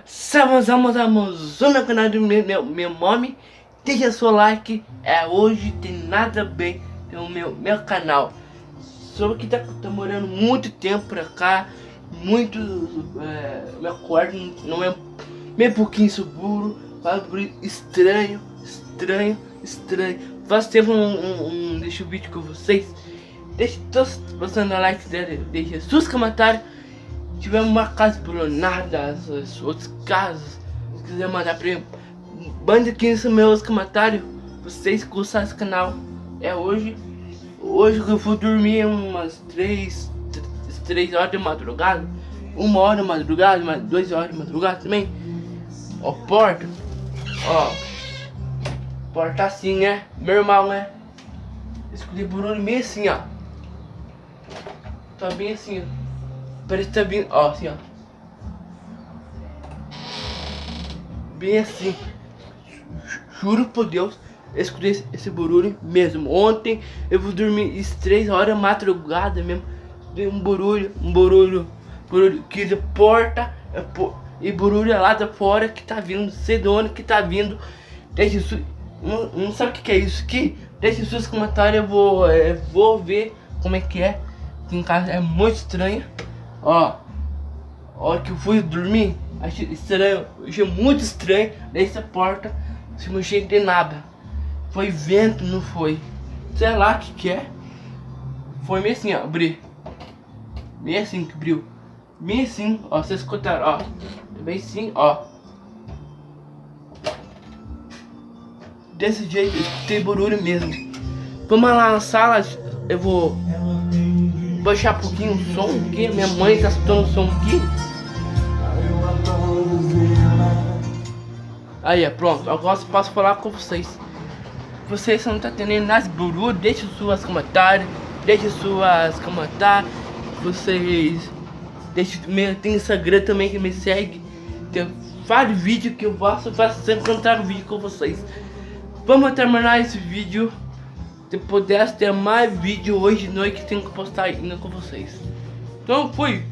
Salve, no canal do meu nome. Deixa seu like. Hoje tem nada bem no meu canal. Só que tá morando muito tempo pra cá. Muito. Meu quarto não é meio pouquinho seguro. Faz estranho. Faz tempo não deixo o vídeo com vocês. Deixa todos passando o like dele. Deixa seus comentários. Se tiver uma casa abandonada, outras casas, se quiser mandar pra mim, manda aqui nos meus comentários. Vocês gostam desse canal. Hoje que eu vou dormir umas 3 horas de madrugada, 1 hora de madrugada, mais 2 horas de madrugada também. Ó, porta assim, né? Meu irmão, né? Escolhi barulho meio assim, ó. Tá bem assim, ó. Parece que tá vindo, ó, assim, ó. Bem assim. Juro por Deus, eu escutei esse barulho mesmo. Ontem eu vou dormir às 3 horas da madrugada mesmo. Deu um barulho que de porta e barulho lá da fora que tá vindo, não sei de onde que tá vindo. Deixa isso, não sabe o que é isso aqui? Deixa os seus comentários, eu vou ver como é que é. Aqui em casa é muito estranho. Ó, que eu fui dormir, achei estranho, achei muito estranho. Dessa porta, se não cheio de nada. Foi vento, não foi? Sei lá o que é. Foi meio assim, ó, abrir. Meio assim que abriu. Meio assim, ó, vocês escutaram, ó. Bem assim, ó. Desse jeito, eu escutei barulho mesmo. Vamos lá na sala, eu vou baixar um pouquinho o som aqui. Minha mãe tá escutando o som aqui. Aí, pronto. Agora eu posso falar com vocês. Vocês não tá tendo nada de barulho, deixa suas comentários. Vocês tem Instagram também que me segue. Tem vários vídeos que eu faço sempre encontrar um vídeo com vocês. Vamos terminar esse vídeo. Se pudesse ter mais vídeo hoje de noite, tenho que postar ainda com vocês. Então fui.